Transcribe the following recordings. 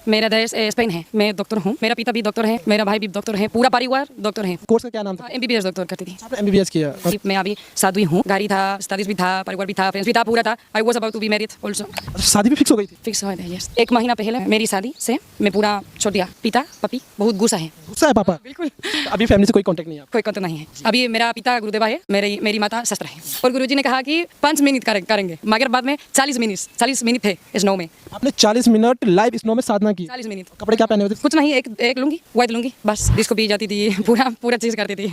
मेरा देश स्पेन है। मैं डॉक्टर हूँ। मेरा पिता भी डॉक्टर है, मेरा भाई भी डॉक्टर है, पूरा परिवार डॉक्टर है। कोर्स का क्या नाम था? MBBS डॉक्टर करती थी। आपने एमबीबीएस किया? और मैं अभी साधु हूँ। गाड़ी था, स्टडीज भी था, परिवार भी था, फ्रेंड्स भी था, पूरा था। I was about to be married also. शादी भी फिक्स हो गई थी? फिक्स हो गया, यस। 1 महीना पहले मेरी शादी से मैं पूरा छोड़ दिया। पिता पपी बहुत गुस्सा है। गुस्सा है पापा? बिल्कुल। अभी फैमिली से कोई कांटेक्ट नहीं है? कोई कत नहीं है। अभी मेरा पिता गुरुदेवा है, मेरी माता शस्त्र है। और गुरुजी ने कहा कि 5 मिनट करेंगे, मगर बाद में 40 मिनट थे स्नो में। आपने 40 मिनट लाइव स्नो में साधना की? 40 मिनट। कपड़े क्या पहने हुए थे? कुछ नहीं, एक लूंगी, व्हाइट लूंगी, बस। डिस्को पी जाती थी, पूरा चीज करती थी।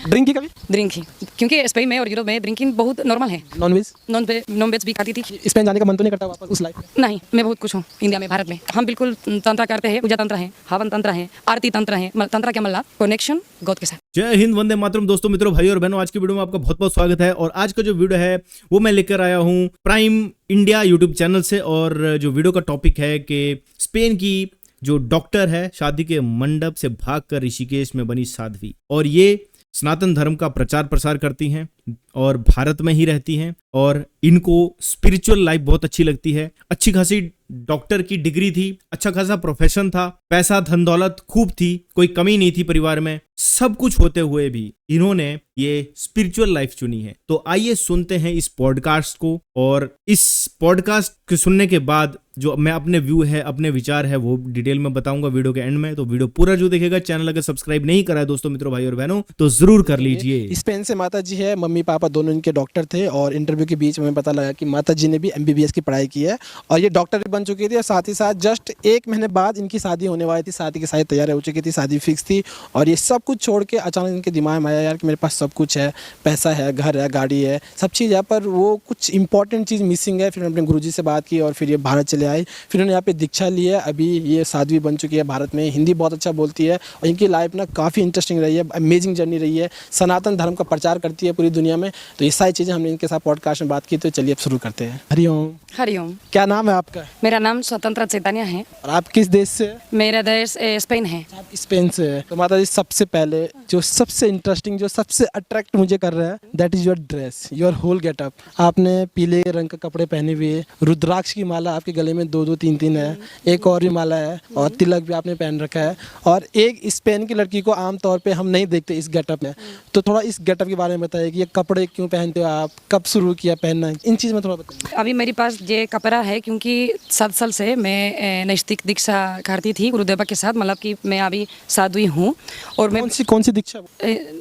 ड्रिंक की कभी? ड्रिंक ही, क्योंकि स्पेन में और यूरोप में ड्रिंकिंग बहुत नॉर्मल है। नॉनवेज? नॉन वेज भी खाती थी। स्पेन जाने का मन तो नहीं करता वापस उस लाइफ में? नहीं, मैं बहुत खुश हूँ इंडिया में, भारत में। हम बिल्कुल तंत्र करते हैं, पूजा तंत्र है, हवन तंत्र है, आरती तंत्र है। तंत्र क्या मतलब? कनेक्शन गॉड के साथ। जय हिंद, वंदे मातरम। दोस्तों, मित्रों, भाई और बहनों, आज की वीडियो में आपका बहुत बहुत स्वागत है। और आज का जो वीडियो है वो मैं लेकर आया हूँ प्राइम इंडिया यूट्यूब चैनल से। और जो वीडियो का टॉपिक है कि स्पेन की जो डॉक्टर है, शादी के मंडप से भागकर ऋषिकेश में बनी साध्वी, और ये सनातन धर्म का प्रचार प्रसार करती हैं और भारत में ही रहती हैं। और इनको स्पिरिचुअल लाइफ बहुत अच्छी लगती है। अच्छी खासी डॉक्टर की डिग्री थी, अच्छा खासा प्रोफेशन था, पैसा धन दौलत खूब थी, कोई कमी नहीं थी परिवार में। सब कुछ होते हुए भी इन्होंने ये स्पिरिचुअल लाइफ चुनी है। तो आइए सुनते हैं इस पॉडकास्ट को। और इस पॉडकास्ट के सुनने के बाद जो मैं अपने व्यू है, अपने विचार है, वो डिटेल में बताऊंगा वीडियो के एंड में। तो वीडियो पूरा जो देखेगा, चैनल अगर सब्सक्राइब नहीं करा है दोस्तों, मित्रों, भाई और बहनों, तो जरूर कर लीजिए। स्पेन से माता जी है, मम्मी पापा दोनों इनके डॉक्टर थे। और इंटरव्यू के बीच में पता लगा कि माता जी ने भी एमबीबीएस की पढ़ाई की है और ये डॉक्टर भी बन चुकी थी। और साथ ही साथ जस्ट 1 महीने बाद इनकी शादी होने वाली थी। शादी की सारी तैयारी हो चुकी थी, शादी फिक्स थी। और ये सब कुछ छोड़ के अचानक इनके दिमाग में आया, यार कि मेरे पास सब कुछ है, पैसा है, घर है, गाड़ी है, सब चीज़ है, पर वो कुछ इंपॉर्टेंट चीज़ मिसिंग है। फिर अपने गुरुजी से बात की और फिर ये भारत चले आए। फिर उन्होंने यहाँ पे दीक्षा ली है। अभी ये साध्वी बन चुकी है भारत में। हिंदी बहुत अच्छा बोलती है और इनकी लाइफ ना काफ़ी इंटरेस्टिंग रही है, अमेजिंग जर्नी रही है। सनातन धर्म का प्रचार करती है पूरी दुनिया में। तो ये सारी चीज़ें हमने इनके साथ पॉडकास्ट में बात की। तो चलिए अब शुरू करते हैं। हरिओम। हरिओम। क्या नाम है आपका? मेरा नाम स्वतंत्र चैतन्य है। और आप किस देश से हैं? मेरा देश स्पेन है। आप स्पेन से है। तो माता जी, सबसे पहले जो सबसे इंटरेस्टिंग, जो सबसे अट्रैक्ट मुझे कर रहा है, that is your dress, your whole getup. आपने पीले रंग के कपड़े पहने हुए, रुद्राक्ष की माला आपके गले में 2-2 3-3 है, एक और भी माला है, और तिलक भी आपने पहन रखा है। और एक स्पेन की लड़की को आमतौर पे हम नहीं देखते इस गेटअप में। तो थोड़ा इस गेटअप के बारे में बताइए कि ये कपड़े क्यों पहनते हो आप, कब शुरू किया पहनना, इन चीज़ में थोड़ा बताइए। अभी मेरे पास ये कपड़ा है क्योंकि 7 साल से मैं नैष्ठिक दीक्षा करती थी गुरुदेवा के साथ। मतलब कि मैं अभी साध्वी हूँ। और मैं कौन सी दीक्षा?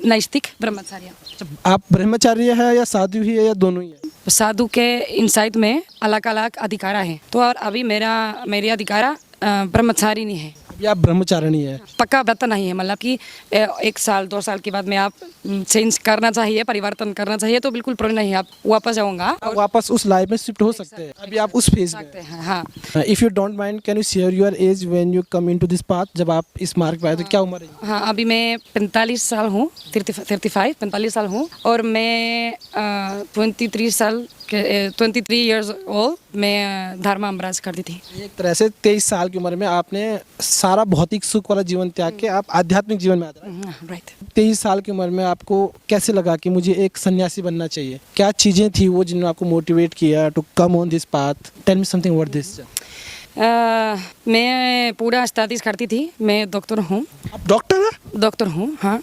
नैष्ठिक ब्रह्मचार्य। आप ब्रह्मचार्य है या साधु ही है या दोनों ही है? साधु के इनसाइड में अलग अलग अधिकारा है। तो और अभी मेरी अधिकारा ब्रह्मचारिणी है। अभी आप ब्रह्मचारिणी है। पक्का व्रत नहीं है। मतलब कि 1 साल 2 साल के बाद में आप चेंज करना चाहिए, परिवर्तन करना चाहिए, तो बिल्कुल प्रॉब्लम नहीं है। आप वापस जाऊंगा और वापस उस लाइफ में शिफ्ट हो सकते हैं। अभी आप उस फेज में हैं। हाँ। If you don't mind, can you share your age when you come into this path? जब आप इस मार्ग पे आए तो क्या उम्र है? हाँ, अभी मैं 45 साल हूँ, 45 साल हूँ। और मैं 23 इयर्स ओल्ड मैं धर्म अमराज करती थी। एक तरह से 23 साल की उम्र में आपने सारा भौतिक सुख वाला जीवन त्याग के आप आध्यात्मिक जीवन में आ गए। राइट। 23 साल की उम्र में आपको कैसे लगा कि मुझे एक सन्यासी बनना चाहिए? क्या चीज़ें थी वो जिन्होंने आपको मोटिवेट किया to come on this path? Tell me something about this. मैं पूरा स्टडीज करती थी। मैं डॉक्टर हूँ। आप डॉक्टर हैं? डॉक्टर हूँ, हाँ।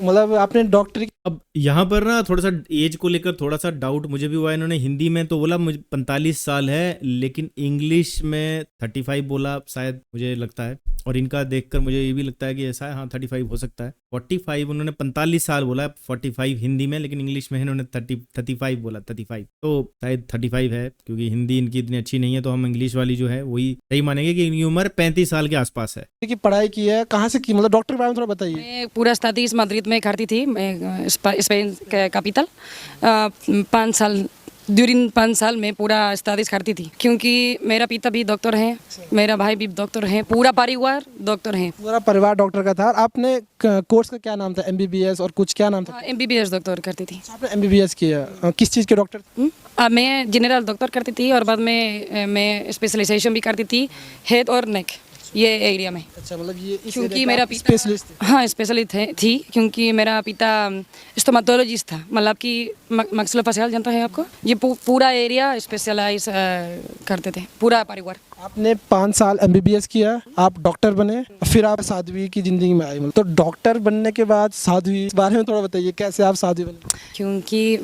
मतलब आपने डॉक्टर अब यहाँ पर ना थोड़ा सा एज को लेकर थोड़ा सा डाउट मुझे भी हुआ। इन्होंने हिंदी में तो बोला मुझे 45 साल है, लेकिन इंग्लिश में 35 बोला शायद, मुझे लगता है। और इनका देखकर मुझे ये भी लगता है कि ऐसा है, हाँ 35 हो सकता है। 45 उन्होंने 45 साल बोला, 45 हिंदी में, लेकिन इंग्लिश में इन्होंने 35 बोला, 35। तो शायद 35 है, क्योंकि हिंदी इनकी इतनी अच्छी नहीं है, तो हम इंग्लिश वाली जो है वही सही मानेंगे कि इनकी उम्र 35 साल के आसपास है। की पढ़ाई की है, कहाँ से की, मतलब डॉक्टर के बारे में थोड़ा बताइए। मैं पूरा स्टडीज मद्रिद में करती थी। मैं स्पेन कैपिटल 5 साल, ड्यूरिंग 5 साल में पूरा स्टडीज करती थी। क्योंकि मेरा पिता भी डॉक्टर है, मेरा भाई भी डॉक्टर है, पूरा परिवार डॉक्टर है। पूरा परिवार डॉक्टर का था। आपने कोर्स का क्या नाम था? एमबीबीएस और कुछ क्या नाम था? MBBS डॉक्टर करती थी। आपने एमबीबीएस किया, किस चीज़ के डॉक्टर? मैं जनरल डॉक्टर करती थी और बाद में मैं स्पेशलाइजेशन भी करती थी, हेड और नेक। ये एरिया में। अच्छा, मतलब ये इस क्योंकि area का मेरा आप पिता स्पेशलिस्ट थे। हाँ स्पेशली थी क्योंकि मेरा पिता स्टोमेटोलॉजिस्ट था, मतलब कि मैक्सिलोफेशियल जानता है आपको, ये पूरा एरिया स्पेशलाइज करते थे, पूरा परिवार। आपने 5 साल एमबीबीएस किया, आप डॉक्टर बने, फिर आप साध्वी की जिंदगी में आए। तो डॉक्टर बनने के बाद साध्वी, इस बारे में थोड़ा बताइए, कैसे आप साध्वी बने? क्योंकि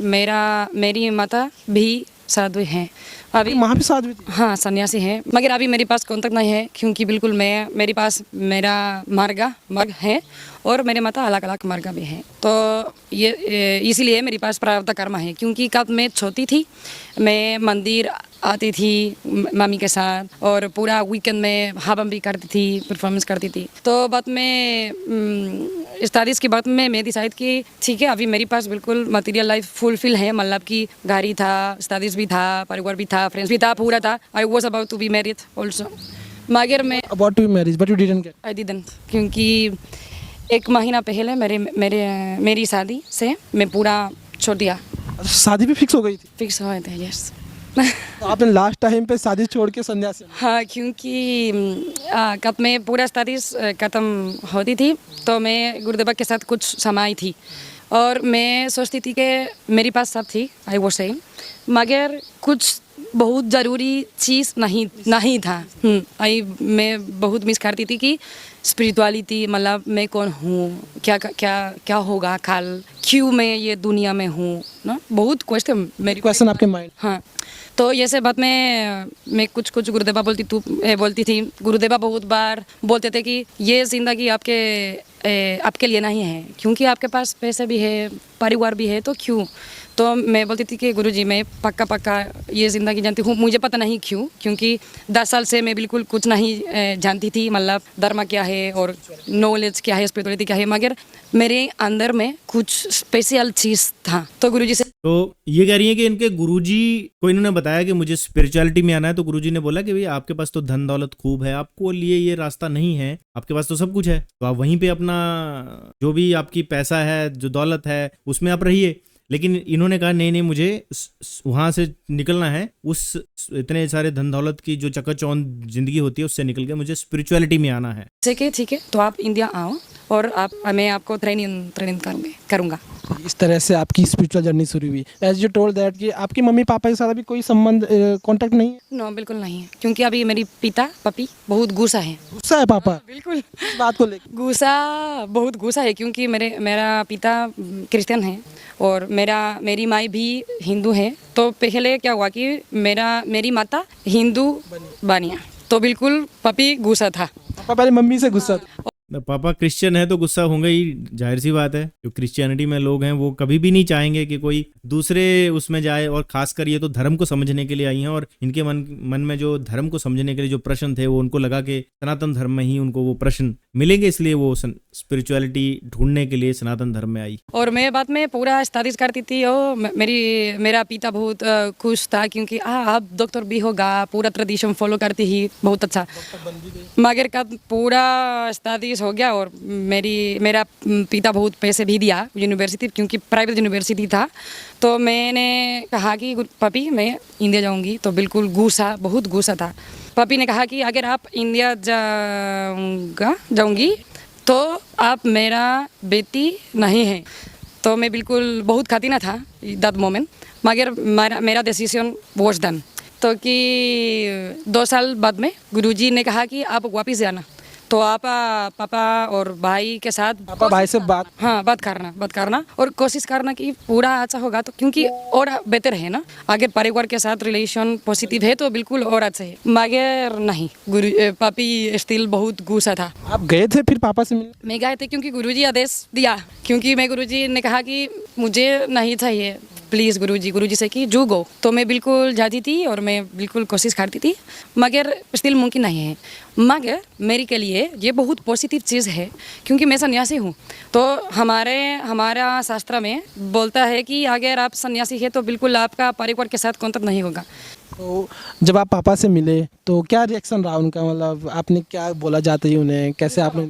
मेरी माता भी साधु हैं अभी। वहाँ भी साध्वी थी? हाँ सन्यासी है, मगर अभी मेरे पास कांटेक्ट नहीं है क्योंकि बिल्कुल मेरे पास मेरा मार्ग है और मेरे माता अलग अलग मार्ग भी हैं। तो ये इसीलिए मेरे पास प्रारब्ध कर्म है, क्योंकि कब मैं छोटी थी मैं मंदिर आती थी मम्मी के साथ और पूरा वीकेंड में हवन भी करती थी, परफॉर्मेंस करती थी। तो बाद में स्टडीज़ की बात में मैं डिसाइड की ठीक है अभी मेरे पास बिल्कुल मटेरियल लाइफ फुलफिल है, मतलब कि गाड़ी था, स्टडीज़ भी था, परिवार भी था, फ्रेंड्स भी था, पूरा था। I was about to be married also, मगर मैं about to marriage but you didn't get? I didn't, क्योंकि 1 महीना पहले मेरी शादी से मैं पूरा छोड़ दिया। शादी भी फिक्स हो गई थी? फिक्स हुए थे, यस। तो आपने लास्ट टाइम पे शादी छोड़ के संन्यास? हाँ, क्योंकि कब मैं पूरा स्टडीज़ ख़त्म होती थी तो मैं गुरुदेव के साथ कुछ समय थी और मैं सोचती थी कि मेरे पास सब थी, आई वो सेइंग, मगर कुछ बहुत ज़रूरी चीज़ नहीं था। मैं बहुत मिस करती थी कि स्पिरिचुअलिटी, मतलब मैं कौन हूँ, क्या होगा कल, क्यों मैं ये दुनिया में हूँ ना, बहुत क्वेश्चन आपके माइंड? हाँ, तो ये सब बात में मैं कुछ गुरुदेवा बोलती थी। गुरुदेवा बहुत बार बोलते थे कि ये ज़िंदगी आपके लिए नहीं है, क्योंकि आपके पास पैसे भी है, परिवार भी है, तो क्यों। तो मैं बोलती थी कि गुरुजी मैं पक्का ये ज़िंदगी जानती हूँ, मुझे पता नहीं क्यों, क्योंकि 10 साल से मैं बिल्कुल कुछ नहीं जानती थी, मतलब धर्म क्या है और नॉलेज क्या है, स्पिरिचुअलिटी क्या है, मगर मेरे अंदर में कुछ स्पेशल चीज़ था। तो गुरुजी से तो ये कह रही है कि इनके गुरुजी को इन्होंने बताया कि मुझे स्पिरिचुअलिटी में आना है, तो गुरुजी ने बोला कि भाई आपके पास तो धन दौलत खूब है, आपको लिए ये रास्ता नहीं है, आपके पास तो सब कुछ है, तो आप वहीं पे अपना जो भी आपकी पैसा है, जो दौलत है, उसमें आप रहिए। लेकिन इन्होंने कहा नहीं मुझे वहां से निकलना है, उस इतने सारे धन दौलत की जो चकाचौंध जिंदगी होती है उससे निकल के मुझे स्पिरिचुअलिटी में आना है। ठीक है तो आप इंडिया आओ और मैं आपको ट्रेनिंग करूँगा। इस तरह से आपकी स्पिरिचुअल जर्नी शुरू हुई। एज यू टोल्ड दैट कि आपकी मम्मी पापा के साथ अभी कोई संबंध कांटेक्ट नहीं है? नो, बिल्कुल नहीं है, क्योंकि अभी मेरी पपी बहुत गुस्सा है। गुस्सा है पापा? बिल्कुल, इस बात को लेकर बहुत गुस्सा है, क्योंकि मेरा पिता क्रिश्चियन है और मेरी माँ भी हिंदू है। तो पहले क्या हुआ कि मेरी माता हिंदू बनिया, तो बिल्कुल पपी गुस्सा था। पापा पहले मम्मी से गुस्सा था? पापा क्रिश्चियन है तो गुस्सा होंगे ही, जाहिर सी बात है। जो क्रिश्चियनिटी में लोग हैं वो कभी भी नहीं चाहेंगे कि कोई दूसरे उसमें जाए, और खासकर ये तो धर्म को समझने के लिए आई हैं, और इनके मन में जो धर्म को समझने के लिए जो प्रश्न थे वो उनको लगा कि सनातन धर्म में ही उनको वो प्रश्न मिलेंगे, इसलिए वो स्पिरिचुअलिटी ढूंढने के लिए सनातन धर्म में आई। और मैं बाद में पूरा स्टडीज करती थी और मेरा पिता बहुत खुश था, क्योंकि आप डॉक्टर भी होगा, पूरा ट्रेडिशन फॉलो करती ही, बहुत अच्छा। मगर कब पूरा स्टडीज हो गया और मेरा पिता बहुत पैसे भी दिया यूनिवर्सिटी, क्योंकि प्राइवेट यूनिवर्सिटी था। तो मैंने कहा कि पापी मैं इंडिया जाऊंगी, तो बिल्कुल बहुत गुस्सा था। पापी ने कहा कि अगर आप इंडिया जाऊंगी तो आप मेरा बेटी नहीं है। तो मैं बिल्कुल बहुत खातिना था दैट मोमेंट, मगर मेरा डिसीजन वाज डन। तो कि 2 साल बाद में गुरुजी ने कहा कि आप वापस जाना, तो आप पापा और भाई के साथ भाई से बात करना और कोशिश करना कि पूरा अच्छा होगा, तो क्योंकि और बेहतर है ना, अगर परिवार के साथ रिलेशन पॉजिटिव है तो बिल्कुल और अच्छा है। मगर नहीं, पापी स्टिल बहुत गुस्सा था। आप गए थे फिर पापा से मिलने? मैं गए थे क्योंकि गुरुजी आदेश दिया, क्योंकि गुरुजी ने कहा कि मुझे नहीं चाहिए, प्लीज़ गुरुजी से कि जो गो। तो मैं बिल्कुल जाती थी और मैं बिल्कुल कोशिश करती थी, मगर स्टिल मुमकिन नहीं है। मगर मेरे के लिए ये बहुत पॉजिटिव चीज़ है, क्योंकि मैं सन्यासी हूँ। तो हमारा शास्त्र में बोलता है कि अगर आप सन्यासी है तो बिल्कुल आपका परिवार के साथ कॉन्टेक्ट नहीं होगा। तो जब आप पापा से मिले तो क्या रिएक्शन रहा उनका, मतलब आपने क्या बोला जाते ही उन्हें, कैसे आपने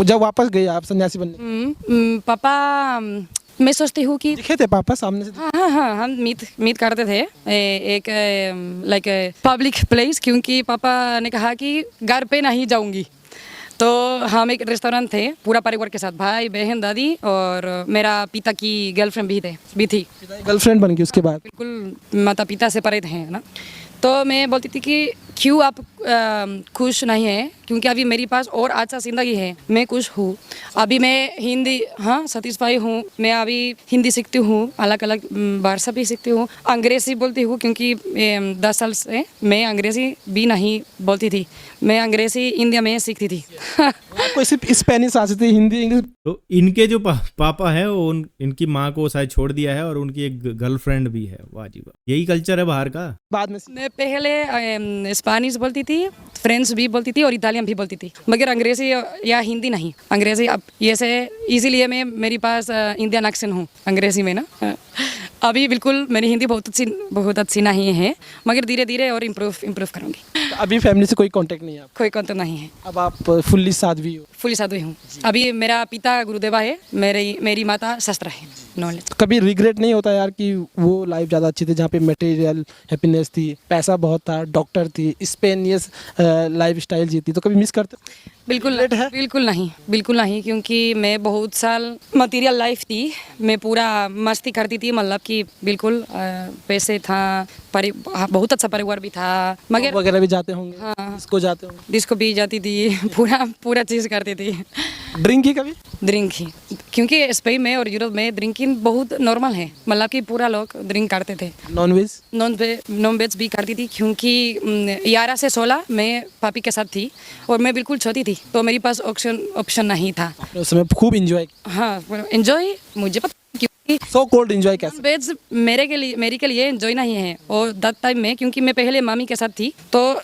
जब वापस गए आप सन्यासी बनने? पापा मैं सोचती हूँ कि दिखे थे पापा सामने से? हाँ हाँ हाँ, हम मीट करते थे एक लाइक पब्लिक प्लेस, क्योंकि पापा ने कहा कि घर पे नहीं जाऊंगी। तो हम एक रेस्टोरेंट थे पूरा परिवार के साथ, भाई बहन दादी और मेरा पिता की गर्लफ्रेंड भी थी। गर्लफ्रेंड बन गई उसके बाद? बिल्कुल माता पिता से परे थे ना। तो मैं बोलती थी कि क्यों आप खुश नहीं हैं, क्योंकि अभी मेरे पास और अच्छा ज़िंदगी है, मैं खुश हूँ। अभी मैं हिंदी सेटिस्फाई हूँ। मैं अभी हिंदी सीखती हूँ, अलग अलग भाषा भी सीखती हूँ, अंग्रेज़ी बोलती हूँ, क्योंकि 10 साल से मैं अंग्रेज़ी भी नहीं बोलती थी। मैं अंग्रेज़ी इंडिया में सीखती थी। आपको सिर्फ स्पेनिश आती थी, हिंदी इंग्लिश? तो इनके जो पापा है वो इनकी माँ को शायद छोड़ दिया है और उनकी एक गर्लफ्रेंड भी है। वाह जी वाह, यही कल्चर है बाहर का। बाद में मैं पहले स्पेनिश बोलती थी, फ्रेंच भी बोलती थी और इटालियन भी बोलती थी, मगर अंग्रेज़ी या हिंदी नहीं। अंग्रेज़ी अब ये से इसीलिए मैं मेरे पास इंडियन एक्सेंट हूँ अंग्रेज़ी में ना। अभी बिल्कुल मेरी हिंदी बहुत अच्छी नहीं है, मगर धीरे धीरे और इम्प्रूव करूँगी। तो अभी फैमिली से कोई कांटेक्ट नहीं है आपका? कोई कॉन्टेक्ट नहीं है। अब आप फुल्ली साध्वी हो? फुली साधु हूँ। अभी मेरा पिता गुरुदेवा है, मेरी माता शस्त्र है। नॉलेज तो कभी रिग्रेट नहीं होता यार कि वो लाइफ ज़्यादा अच्छी थी जहाँ पे मटेरियल हैप्पीनेस थी, पैसा बहुत था, डॉक्टर थी, स्पेनियस लाइफ स्टाइल जीती, तो कभी मिस करते? बिल्कुल नहीं, क्योंकि मैं बहुत साल मटेरियल लाइफ थी, मैं पूरा मस्ती करती थी, मतलब कि बिल्कुल पैसे था, बहुत अच्छा परिवार भी था, मगर वगैरह भी जाते होंगे? हाँ। इसको जाते होंगे? डिस्को भी जाती थी, पूरा चीज़ करती थी। ड्रिंक की कभी? ड्रिंक ही, क्योंकि स्पेन में और यूरोप में ड्रिंकिंग बहुत नॉर्मल है, मतलब कि पूरा लोग ड्रिंक करते थे। Non veg? नॉन वेज भी करती थी, क्योंकि 11 से 16 मैं पापी के साथ थी और मैं बिल्कुल छोटी थी, तो मेरे पास ऑप्शन नहीं था। उस समय खूब इंजॉय? हाँ, एंजॉय मुझे पता, क्योंकि सो कोल्ड इंजॉय कैसे? वेज मेरे के लिए एंजॉय नहीं है। और दैट टाइम में, क्योंकि मैं पहले मामी के साथ थी, तो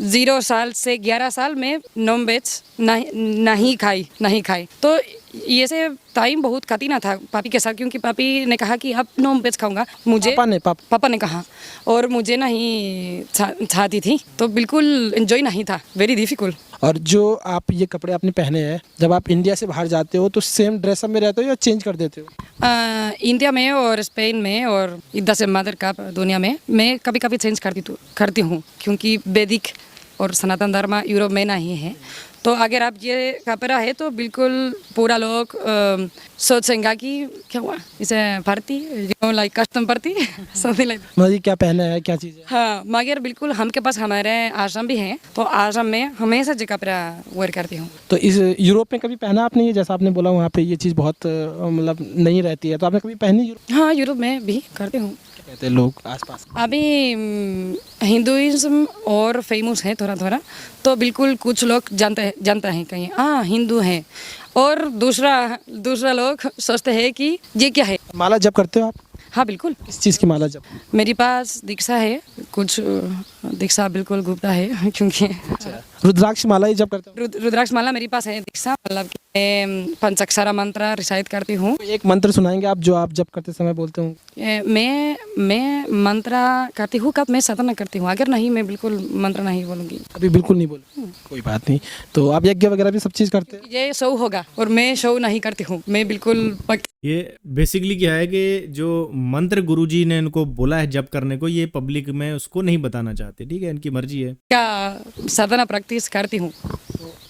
0 साल से 11 साल में नॉन वेज नहीं खाई। तो ये से टाइम बहुत कठिन था पापी के साथ, क्योंकि पापी ने कहा कि अब नॉन वेज खाऊंगा, मुझे पापा ने कहा, और मुझे नहीं चाहती थी, तो बिल्कुल एंजॉय नहीं था, वेरी डिफिकल्ट। और जो आप ये कपड़े आपने पहने हैं, जब आप इंडिया से बाहर जाते हो तो सेम ड्रेसअप में रहते हो या चेंज कर देते हो? इंडिया में और स्पेन में और इधर से मदर का दुनिया में मैं कभी कभी चेंज करती हूँ, क्योंकि वैदिक और सनातन धर्म यूरोप में नहीं है। तो अगर आप ये कपड़ा है तो बिल्कुल पूरा लोग सोचेंगे कि क्या हुआ, इसे भरती लाइक कस्टम भरती समथिंग लाइक। मतलब क्या पहना है, क्या चीज़ है? हाँ, मगर बिल्कुल हमके पास हमारे आश्रम भी हैं, तो आश्रम में हमेशा जो कपड़ा वेयर करती हूँ। तो इस यूरोप में कभी पहना आपने? ये जैसा आपने बोला वहाँ पे ये चीज़ बहुत मतलब नहीं रहती है, तो आपने कभी पहनी यूरोप? हाँ, यूरोप में भी करती हूँ। कहते हैं लोग आसपास? अभी हिंदुइज्म और फेमस है थोड़ा, तो बिल्कुल कुछ लोग जानते हैं कहीं हाँ हिंदू हैं, और दूसरा लोग सोचते हैं कि ये क्या है। माला जप करते हो आप? हाँ बिल्कुल। किस चीज़ की माला जप? मेरे पास दीक्षा है, कुछ दीक्षा बिल्कुल गुप्ता है, क्योंकि रुद्राक्ष माला ही जप करते हो? रुद्राक्ष माला मेरे पास है। दीक्षा मतलब कि मैं पंचाक्षरा मंत्र रिसाइट करती हूँ। एक मंत्र सुनाएंगे आप जो आप जप करते समय बोलते हो? मैं मंत्र करती हूँ, कब मैं साधना करती हूँ, अगर नहीं मैं बिल्कुल मंत्र नहीं बोलूँगी। अभी बिल्कुल नहीं बोल? कोई बात नहीं। तो आप यज्ञ वगैरह भी सब चीज़ करते हैं? ये शो होगा और मैं शो नहीं करती हूँ, मैं बिल्कुल ये बेसिकली क्या है कि जो मंत्र गुरुजी ने इनको बोला है जप करने को, ये पब्लिक में उसको नहीं बताना चाहते। ठीक है, इनकी मर्जी है। क्या साधना प्रैक्टिस करती हूँ।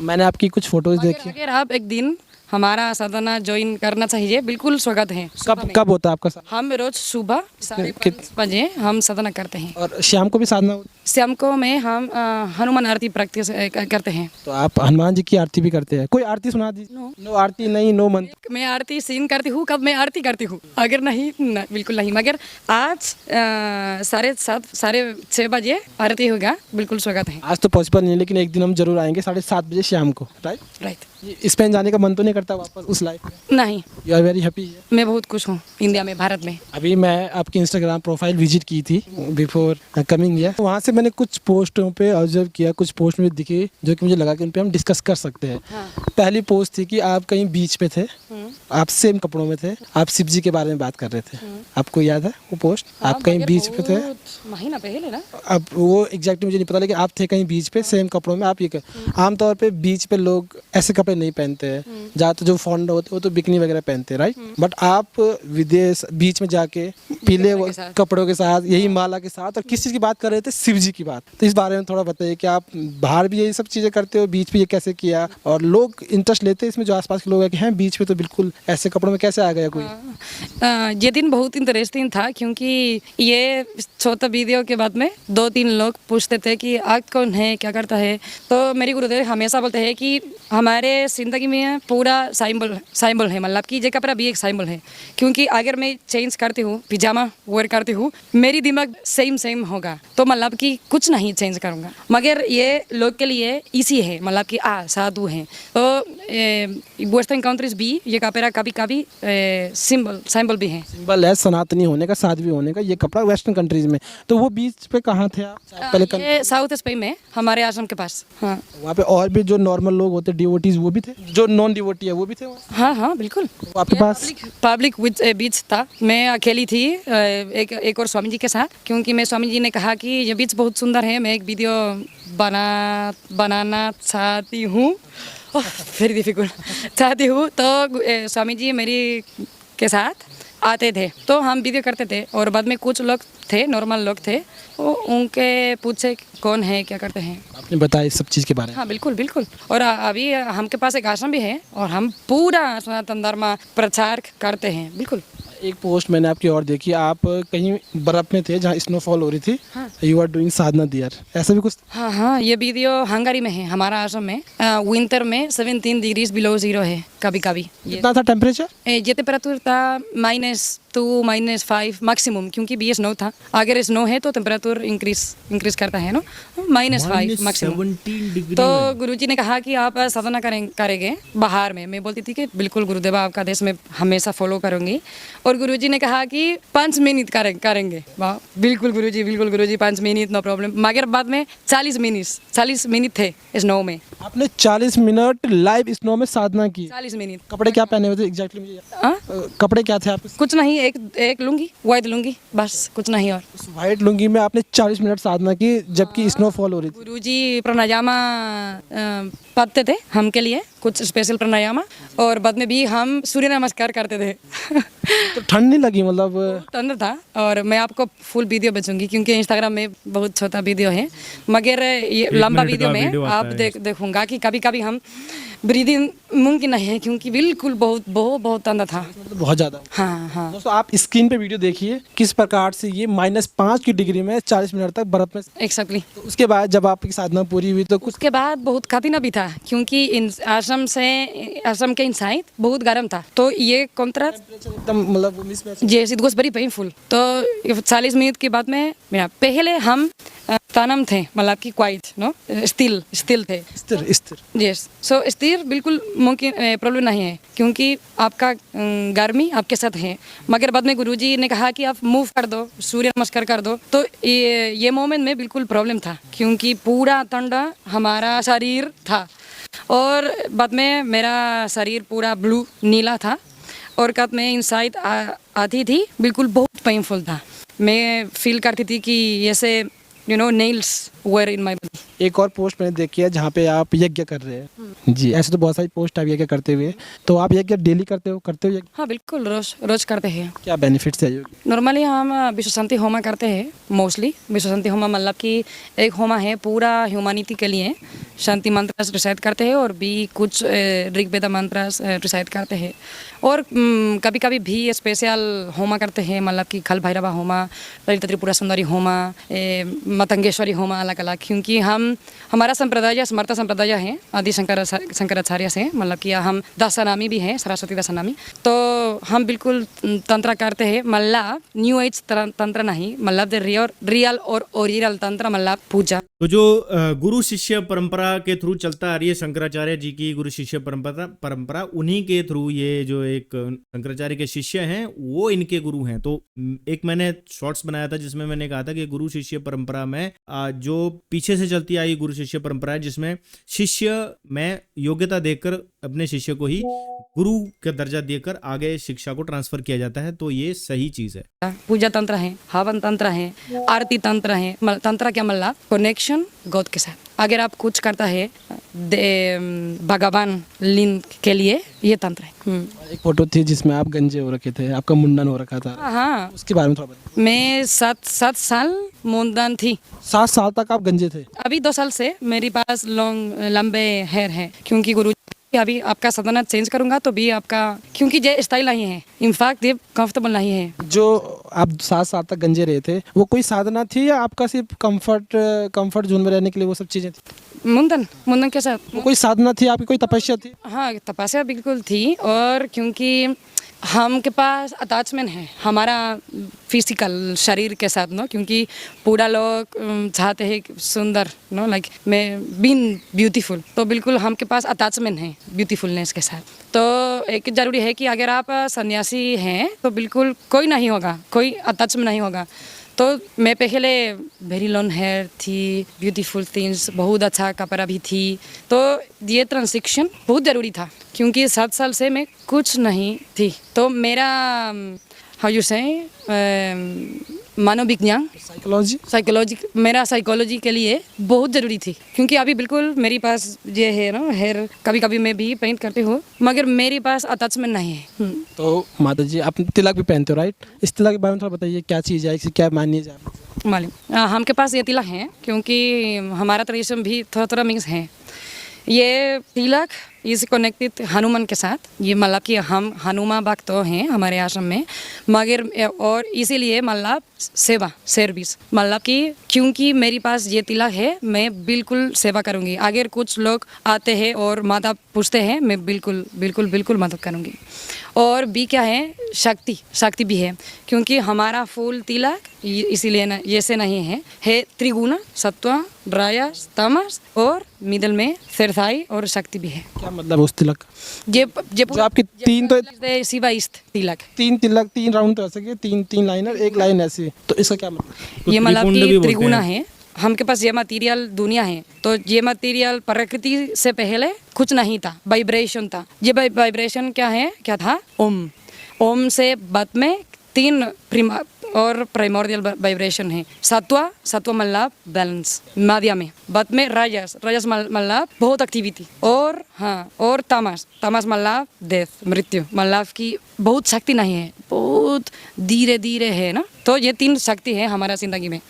मैंने आपकी कुछ फोटोज देखी। अगर आप एक दिन हमारा साधना ज्वाइन करना चाहिए, बिल्कुल स्वागत है। कब होता है आपका साधना? हम रोज सुबह 5:30 बजे हम साधना करते हैं, और शाम को भी साधना होती? शाम को में हम हनुमान आरती प्रैक्टिस करते हैं। तो आप हनुमान जी की आरती भी करते हैं? कोई आरती सुना दीजिए। नो आरती नहीं, नो मंत्र? मैं आरती सीन करती हूँ, कब मैं आरती करती हूँ, अगर नहीं बिल्कुल नहीं। मगर आज 6:30 बजे आरती होगा, बिल्कुल स्वागत है। आज तो पॉसिबल नहीं है, लेकिन एक दिन हम जरूर आएंगे 7:30 बजे शाम को। राइट। स्पेन जाने का मन तो नहीं करता वापस उस लाइफ में? नहीं। You are very happy? मैं बहुत खुश हूँ इंडिया में, भारत में। अभी मैं आपकी इंस्टाग्राम प्रोफाइल विजिट की थी बिफोर कमिंग हियर, वहाँ से मैंने कुछ पोस्टों पे ऑब्जर्व किया, कुछ पोस्ट में दिखे जो कि मुझे लगा कि उन पे हम डिस्कस कर सकते हैं। पहली पोस्ट थी कि आप कहीं बीच पे थे, आप सेम कपड़ों में थे, आप शिव जी के बारे में बात कर रहे थे। आपको याद है वो पोस्ट? आप कहीं बीच पे थे, महीना पहले ना। अब वो एग्जैक्टली मुझे नहीं पता, लेकिन आप थे कहीं बीच पे सेम कपड़ों में। आप ये आमतौर पे बीच पे लोग ऐसे कपड़े नहीं पहनते हैं, ज़्यादातर जो फॉरेनर होते हैं वो तो बिकनी वगैरह पहनते हैं, राइट? बट आप विदेश बीच में जाके पीले कपड़ों के साथ, यही माला के साथ, और किस चीज़ की बात कर रहे थे? शिव जी की बात। तो इस बारे में थोड़ा बताइए कि आप बाहर भी यही सब चीज़ें करते हो, बीच पे ये कैसे किया, और लोग इंटरेस्ट लेते हैं इसमें जो आसपास के लोग हैं कि हैं बीच पे तो बिल्कुल ऐसे कपड़ों में कैसे आ गया कोई? ये दिन बहुत इंटरेस्टिंग था क्योंकि ये छोटा वीडियो के बाद में 2-3 लोग पूछते थे कि आप कौन है, क्या करता है। तो मेरे गुरुदेव हमेशा बोलते हैं कि हमारे ज़िंदगी में पूरा साइंबल है, मतलब कि ये कपड़ा भी एक साइंबल है। क्योंकि अगर मैं चेंज करती हूँ, पिजामा वेयर करती हूँ, मेरी दिमाग सेम होगा, तो मतलब कि कुछ नहीं चेंज करूँगा। मगर ये लोग के लिए इसी है, मतलब कि साधु हैं। तो वेस्टर्न कंट्रीज भी ये कपड़ा कभी सिंबल भी है। सिंबल है सनातनी होने का, साध्वी होने का, ये कपड़ा वेस्टर्न कंट्रीज में। तो वो बीच पे कहाँ थे आप पहले? ये साउथ स्पेन में हमारे आश्रम के पास। हाँ, वहाँ पे और भी जो नॉर्मल लोग होते हैं, डिवोटीज, वो भी थे? जो नॉन डिवोटी है वो भी थे वहाँ? हाँ बिल्कुल। वो आपके पास पब्लिक बीच था। मैं अकेली थी एक और स्वामी जी के साथ, क्योंकि मैं स्वामी जी ने कहा कि ये बीच बहुत सुंदर है, मैं एक वीडियो बनाना चाहती हूँ, वेरी डिफिकल्ट, चाहती हूँ। तो स्वामी जी मेरी के साथ आते थे तो हम वीडियो करते थे, और बाद में कुछ लोग थे, नॉर्मल लोग थे, वो उनके पूछे कौन है, क्या करते हैं। आपने बताया इस सब चीज़ के बारे में? हाँ बिल्कुल। और अभी हमके पास एक आश्रम भी है और हम पूरा सनातन धर्म प्रचार करते हैं, बिल्कुल। एक पोस्ट मैंने आपकी और देखी, आप कहीं बर्फ में थे जहाँ स्नोफॉल हो रही थी। You are doing sadhana there, ऐसा भी कुछ? हाँ, ये वीडियो हंगरी में है, हमारा आश्रम में। विंटर में 17 डिग्रीज बिलो 0 है कभी। कितना था टेम्परेचर? ये टेम्परेचर था -2 -5 मैक्सिमम, क्योंकि भी स्नो था। अगर स्नो है तो टेम्परेचर इंक्रीज करता है ना, -5 मैक्सिमम। 17 डिग्री तो गुरुजी ने कहा कि आप साधना करेंगे बाहर में। मैं बोलती थी कि बिल्कुल गुरुदेव, आपका आदेश में हमेशा फॉलो करूंगी। और गुरुजी ने कहा कि 5 मिनट करेंगे। वाह, बिल्कुल गुरुजी 5 मिनट नो प्रॉब्लम। मगर बाद में 40 मिनट थे स्नो में। आपने 40 मिनट लाइव स्नो में साधना की? 40 मिनट। कपड़े क्या पहने हुए थे एग्जैक्टली मुझे? कपड़े क्या थे आपके? कुछ नहीं, एक लुंगी, वाइट लुंगी, बस, कुछ नहीं। और उस वाइट लुंगी में आपने 40 मिनट साधना की जबकि स्नोफॉल हो रही थी? गुरुजी प्राणायाम पढ़ते थे हम के लिए, कुछ स्पेशल प्राणायाम, और बाद में भी हम सूर्य नमस्कार करते थे। तो ठंड नहीं लगी? मतलब ठंड था। और मैं आपको फुल वीडियो भेजूंगी क्योंकि इंस्टाग्राम में बहुत छोटा वीडियो है, मगर ये लंबा वीडियो में आप देखूंगा कि कभी हम ब्रीदिंग मुमकिन नहीं है, क्योंकि बिल्कुल बहुत ठंडा था, बहुत ज़्यादा। हाँ। दोस्तों आप स्क्रीन पे वीडियो देखिए किस प्रकार से ये -5 की डिग्री में 40 मिनट तक बर्फ में। एक्जैक्टली। तो उसके बाद जब आपकी साधना पूरी हुई तो कुछ? उसके बाद बहुत कठिन भी था, क्योंकि आश्रम के इनसाइड बहुत गर्म था। तो ये कॉन्ट्रास्ट एकदम मतलब mismatch. Yes, it was very painful। तो 40 मिनट के बाद में पहले हम तनम थे, मतलब कि क्वाइट नो स्टिल थे। स्थिर। यस, सो स्थिर बिल्कुल मुमकिन प्रॉब्लम नहीं है, क्योंकि आपका गर्मी आपके साथ है। मगर बाद में गुरुजी ने कहा कि आप मूव कर दो, सूर्य नमस्कार कर दो। तो ये मोमेंट में बिल्कुल प्रॉब्लम था, क्योंकि पूरा ठंडा हमारा शरीर था, और बाद में मेरा शरीर पूरा ब्लू नीला था, और कब मैं इनसाइड आती थी बिल्कुल बहुत पेनफुल था। मैं फील करती थी कि जैसे nails were in my body. एक और पोस्ट मैंने देखी है जहाँ पे आप यज्ञ कर रहे हैं। जी, ऐसे तो बहुत सारी पोस्ट आप यज्ञ करते हुए, तो आप यज्ञ डेली करते हो यज्ञ? हाँ बिल्कुल, रोज करते हैं। क्या बेनिफिट्स है? नॉर्मली हम विश्व शांति होमा करते हैं मोस्टली। विश्व शांति होमा मतलब कि एक होमा है पूरा ह्यूमैनिटी के लिए, शांति मंत्र रिसाइट करते हैं, और भी कुछ ऋग्वेद मंत्र रिसाइट करते हैं, और कभी भी स्पेशल होमा करते हैं, मतलब कि खल भैरवा होमा, ललिता त्रिपुरा सुंदरी होमा, मतंगेश्वरी होमा, अलग अलग। क्योंकि हमारा संप्रदाय स्मर्ता संप्रदाय है, आदि शंकराचार्य से, मतलब कि हम दासानामी भी हैं, सरस्वती दासानामी। तो हम बिल्कुल तंत्र करते हैं, मतलब न्यू एज तंत्र नहीं, मतलब रियल और ओरिजिनल तंत्र, मतलब पूजा। तो जो गुरु शिष्य परंपरा के थ्रू चलता आ रही है, शंकराचार्य जी की गुरु शिष्य परंपरा उन्हीं के थ्रू ये जो एक शंकराचार्य के शिष्य हैं वो इनके गुरु हैं। तो एक मैंने शॉर्ट्स बनाया था जिसमें मैंने कहा था कि गुरु शिष्य परंपरा में जो पीछे से चलती आई गुरु शिष्य परंपरा है जिसमें शिष्य में योग्यता देकर अपने शिष्य को ही गुरु का दर्जा देकर आगे शिक्षा को ट्रांसफर किया जाता है, तो ये सही चीज है। पूजा तंत्र है, हवन तंत्र है, आरती तंत्र है। तंत्र क्या मतलब कनेक्शन गॉड के साथ। अगर आप कुछ करता है भगवान लीन के लिए, ये तंत्र है। एक फोटो थी जिसमें आप गंजे हो रखे थे, आपका मुंडन हो रखा था। हाँ, उसके बारे में थोड़ा बताइए। मैं 7 साल मुंडन थी। 7 साल तक आप गंजे थे? अभी 2 साल से मेरे पास लंबे हेयर है, क्योंकि गुरु अभी आपका सदना चेंज करूंगा तो भी आपका, क्योंकि ये स्टाइल नहीं है, इनफैक्ट ये कंफर्टेबल नहीं है। जो आप 7 साल तक गंजे रहे थे वो कोई साधना थी या आपका सिर्फ कंफर्ट जोन में रहने के लिए वो सब चीजें थी? मुंडन के साथ वो कोई साधना थी आपकी, कोई तपस्या थी? हाँ, तपस्या बिल्कुल थी। और क्योंकि हम के पास अटैचमेंट है हमारा फिजिकल शरीर के साथ नो, क्योंकि पूरा लोग चाहते हैं सुंदर नो, लाइक मैं बीन ब्यूटीफुल, तो बिल्कुल हम के पास अटैचमेंट है ब्यूटीफुलनेस के साथ। तो एक जरूरी है कि अगर आप सन्यासी हैं तो बिल्कुल कोई नहीं होगा, कोई अटैचमेंट नहीं होगा। तो मैं पहले वेरी लॉन्ग हेयर थी, ब्यूटीफुल थिंग्स, बहुत अच्छा कपड़ा भी थी। तो ये ट्रांजिशन बहुत ज़रूरी था, क्योंकि 7 साल से मैं कुछ नहीं थी। तो मेरा हाउ यू से मनोविज्ञान साइकोलॉजी मेरा साइकोलॉजी के लिए बहुत ज़रूरी थी, क्योंकि अभी बिल्कुल मेरे पास ये है ना हेयर, कभी कभी मैं भी पेंट करती हूँ, मगर मेरे पास अटैचमेंट नहीं है। तो माता जी आप तिलक भी पहनते हो राइट? इस तिलक के बारे में थोड़ा बताइए, क्या चीज़ है, इसे क्या मानिए जाए? मालूम हमके पास ये तिलक है, क्योंकि हमारा ट्रेडिशन भी थोड़ा थोड़ा मिक्स है। ये तिलक इज कनेक्टेड हनुमान के साथ। ये मतलब कि हम हनुमान भक्त तो हैं हमारे आश्रम में, मगर और इसीलिए मतलब सेवा सर्विस, मतलब कि क्योंकि मेरे पास ये तिलक है मैं बिल्कुल सेवा करूँगी। अगर कुछ लोग आते हैं और माता पूछते हैं, मैं बिल्कुल बिल्कुल बिल्कुल मदद करूँगी। और भी क्या है, शक्ति भी है, क्योंकि हमारा फूल तिलक इसीलिए ना ये से नहीं है त्रिगुण, सत्व, राजस, तमस और मिडल में सेरसाई और शक्ति भी है। क्या मतलब उस तिलक? ये जो आपकी तीन तो शिवा इस्त तिलक, 3 तिलक 3 राउंड तो ऐसे के 3 लाइन और 1 लाइन ऐसी, तो इसका क्या मतलब? ये मतलब त्रिकुंड भी कि बोलते त्रिगुण हैं। है। हमके पास ये मटीरियल दुनिया है, तो ये मटीरियल प्रकृति से पहले कुछ नहीं था, वाइब्रेशन था। ये वाइब्रेशन क्या था? ओम से बाद में 3 और प्राइमोर्डियल वाइब्रेशन है। सत्व मतलब बैलेंस, मध्य में। बाद में राजस मतलब बहुत एक्टिविटी। और हाँ, और तमस मतलब डेथ, मृत्यु, मतलब कि बहुत शक्ति नहीं है, बहुत धीरे धीरे है ना। तो ये 3 शक्ति है हमारा जिंदगी में,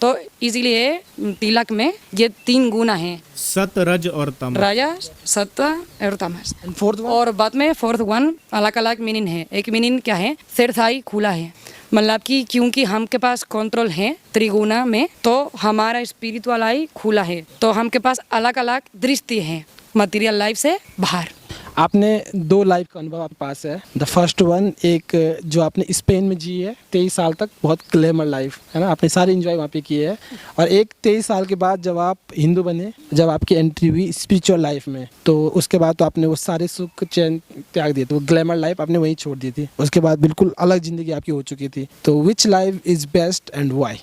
तो इसीलिए तिलक में ये 3 गुण हैं, सत, रज और तमस। राजस, सत्व और तमस। Fourth one? और बाद में 4th वन अलग अलग मीनिंग है। एक मीनिंग क्या है, सेरसाई खुला है, मतलब कि क्योंकि हमके पास कंट्रोल है त्रिगुणा में, तो हमारा स्पिरिचुअल आई खुला है, तो हमके पास अलग अलग दृष्टि है मटेरियल लाइफ से बाहर। आपने 2 लाइफ का अनुभव आपके पास है। द फर्स्ट वन एक जो आपने स्पेन में जी है 23 साल तक, बहुत ग्लैमर लाइफ है ना, आपने सारे एंजॉय वहाँ पे किए हैं। और एक 23 साल के बाद जब आप हिंदू बने, जब आपकी एंट्री हुई स्पिरिचुअल लाइफ में, तो उसके बाद तो आपने वो सारे सुख चैन त्याग दिए थे, वो ग्लैमर लाइफ आपने वहीं छोड़ दी थी। उसके बाद बिल्कुल अलग ज़िंदगी आपकी हो चुकी थी। तो which life is best and why?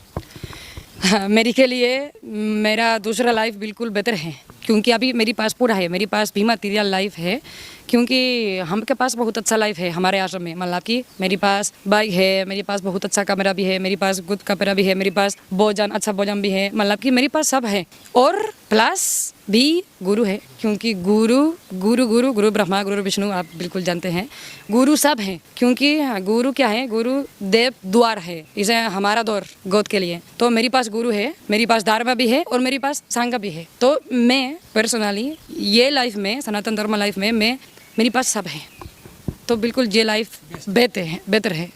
मेरे के लिए मेरा दूसरा लाइफ बिल्कुल बेहतर है, क्योंकि अभी मेरे पास पूरा है, मेरे पास भी मटीरियल लाइफ है, क्योंकि हमके पास बहुत अच्छा लाइफ है हमारे आश्रम में। मतलब कि मेरे पास बाइक है, मेरे पास बहुत अच्छा कमरा भी है, मेरे पास गुड कपड़ा भी है, मेरे पास भोजन अच्छा भोजन भी है, मतलब कि मेरे पास सब है। और प्लस भी गुरु है, क्योंकि गुरु ब्रह्मा गुरु विष्णु आप बिल्कुल जानते हैं, गुरु सब हैं। क्योंकि गुरु क्या है, गुरु देव द्वार है, इसे हमारा द्वार गॉड के लिए। तो मेरे पास गुरु है, मेरे पास धर्म भी है और मेरे पास संघ भी है। तो मैं पर्सनली ये लाइफ में, सनातन धर्म लाइफ में मेरे पास सब है, तो बिल्कुल ये लाइफ बेहतर है।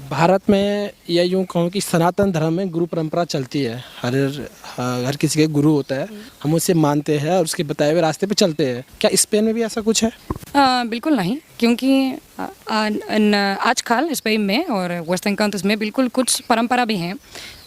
भारत में या यूँ कहूँ कि सनातन धर्म में गुरु परंपरा चलती है, हर किसी के गुरु होता है, हम उसे मानते हैं और उसके बताए हुए रास्ते पे चलते हैं। क्या स्पेन में भी ऐसा कुछ है? बिल्कुल नहीं, क्योंकि आजकल स्पेन में और वेस्टर्न कंट्रीज में बिल्कुल कुछ परंपरा भी हैं,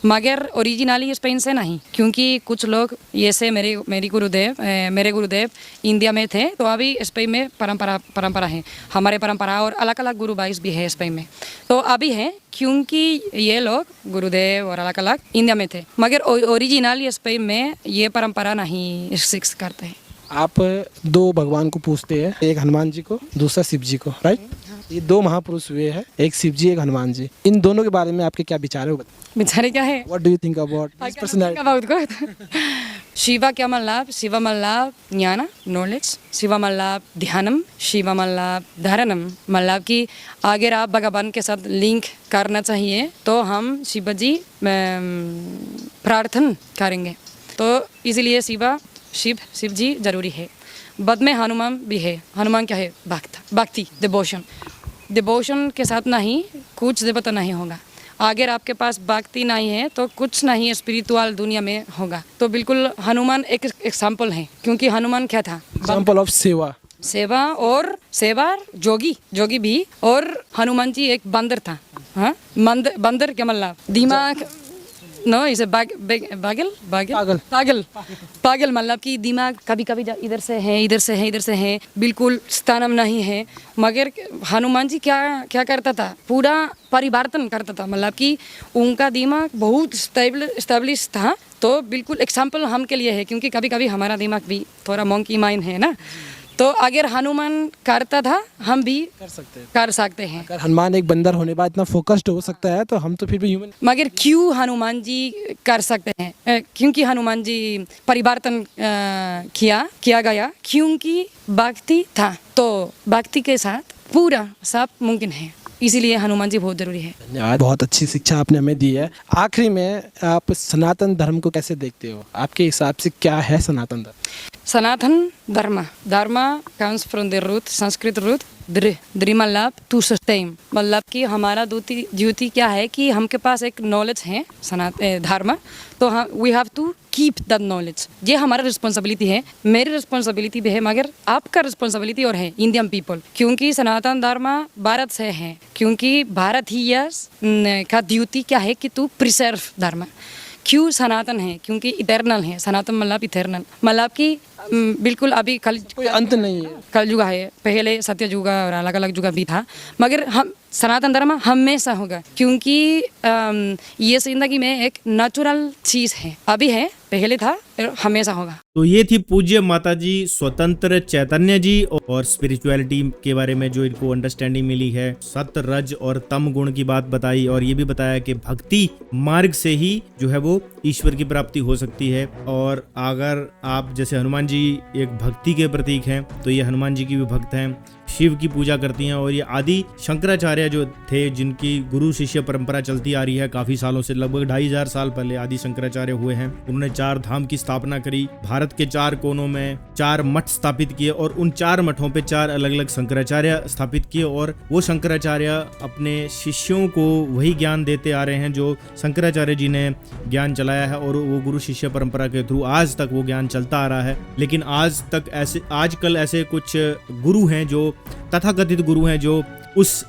मगर ओरिजिनली स्पेन से नहीं। क्योंकि कुछ लोग जैसे मेरे गुरुदेव इंडिया में थे, तो अभी स्पेन में परंपरा है, हमारे परंपरा और अलग अलग गुरु बाइस भी है स्पेन में, तो अभी है, क्योंकि ये लोग गुरुदेव और अलग अलग इंडिया में थे, मगर ओरिजिनली स्पेन में ये परंपरा नहीं सिक्स करते हैं। आप दो भगवान को पूछते हैं, एक हनुमान जी को, दूसरा शिव जी को, राइट? ये दो महापुरुष हुए हैं, एक शिव जी, एक हनुमान जी। इन दोनों के बारे में आपके क्या विचार है? बेचारे क्या है, what do you think about this personality? बहुत गुड। शिवा क्या मतलब? शिवा मतलब ज्ञान, नॉलेज। शिवा मतलब ध्यानम, शिवा मतलब धारणम। मतलब कि अगर आप भगवान के साथ लिंक करना चाहिए तो हम शिव जी प्रार्थना करेंगे, तो इसीलिए शिव जी जरूरी है। बाद में हनुमान भी है। हनुमान क्या है? भक्ति, डिवोशन के साथ नहीं कुछ देवता नहीं होगा। अगर आपके पास भक्ति नहीं है तो कुछ नहीं स्पिरिचुअल दुनिया में होगा। तो बिल्कुल हनुमान एक एग्जाम्पल है, क्योंकि हनुमान क्या था? एग्जाम्पल ऑफ सेवा और जोगी भी। और हनुमान जी एक बंदर था। हाँ, बंदर क्या मतलब? दिमाग नो, इसे पागल मतलब कि दिमाग कभी कभी इधर से है, बिल्कुल स्थानम नहीं है। मगर हनुमान जी क्या करता था? पूरा परिवर्तन करता था, मतलब कि उनका दिमाग बहुत स्टेब्लिश था। तो बिल्कुल एग्जाम्पल हम के लिए है, क्योंकि कभी कभी हमारा दिमाग भी थोड़ा मंकी माइंड है ना, तो अगर हनुमान करता था हम भी कर सकते हैं। अगर हनुमान एक बंदर होने बाद इतना फोकस्ड हो सकता है तो हम तो फिर भी ह्यूमन। मगर क्यों हनुमान जी कर सकते हैं? क्योंकि हनुमान जी परिवर्तन किया गया, क्योंकि भक्ति था। तो भक्ति के साथ पूरा सब मुमकिन है, इसीलिए हनुमान जी बहुत जरूरी है। धन्यवाद, बहुत अच्छी शिक्षा आपने हमें दी है। आखिरी में आप सनातन धर्म को कैसे देखते हो? आपके हिसाब से क्या है सनातन धर्म? सनातन धर्म comes from the root, Sanskrit root द्रि मतलब टू सस्टेन। मतलब कि हमारा ड्यूटी क्या है कि हमके पास एक नॉलेज है धर्म, तो हम we have to keep that knowledge. ये हमारा रिस्पॉन्सिबिलिटी है, मेरी रिस्पॉन्सिबिलिटी भी है, मगर आपका रिस्पॉन्सिबिलिटी और है इंडियन पीपल, क्योंकि सनातन धर्म भारत से है। क्योंकि भारत ही का ड्यूटी क्या है कि तू प्रिजर्व धर्म। क्यों सनातन है? क्योंकि इटर्नल है। सनातन मतलब इटर्नल, मतलब कि बिल्कुल अभी कोई अंत नहीं है। कल युग है, पहले सत्य युग और अलग अलग युग भी था, मगर हम सनातन धर्म हमेशा होगा, क्योंकि ये जिंदगी में एक नेचुरल चीज है, अभी है, पहले था, हमेशा होगा। तो ये थी पूज्य माताजी स्वतंत्र चैतन्य जी, और स्पिरिचुअलिटी के बारे में जो इनको अंडरस्टैंडिंग मिली है, सत्य रज और तम गुण की बात बताई, और ये भी बताया कि भक्ति मार्ग से ही जो है वो ईश्वर की प्राप्ति हो सकती है। और अगर आप जैसे हनुमान जी एक भक्ति के प्रतीक हैं, तो ये हनुमान जी की भी भक्त हैं, शिव की पूजा करती हैं। और ये आदि शंकराचार्य जो थे, जिनकी गुरु शिष्य परंपरा चलती आ रही है काफी सालों से, लगभग 2500 साल पहले आदि शंकराचार्य हुए हैं। उन्होंने 4 धाम की स्थापना करी, भारत के 4 कोनों में 4 मठ स्थापित किए, और उन 4 मठों पे 4 अलग अलग शंकराचार्य स्थापित किए। और वो शंकराचार्य अपने शिष्यों को वही ज्ञान देते आ रहे हैं जो शंकराचार्य जी ने ज्ञान चलाया है, और वो गुरु शिष्य परंपरा के थ्रू आज तक वो ज्ञान चलता आ रहा है। लेकिन आजकल ऐसे कुछ गुरु हैं, जो तथाकथित गुरु हैं, जो उस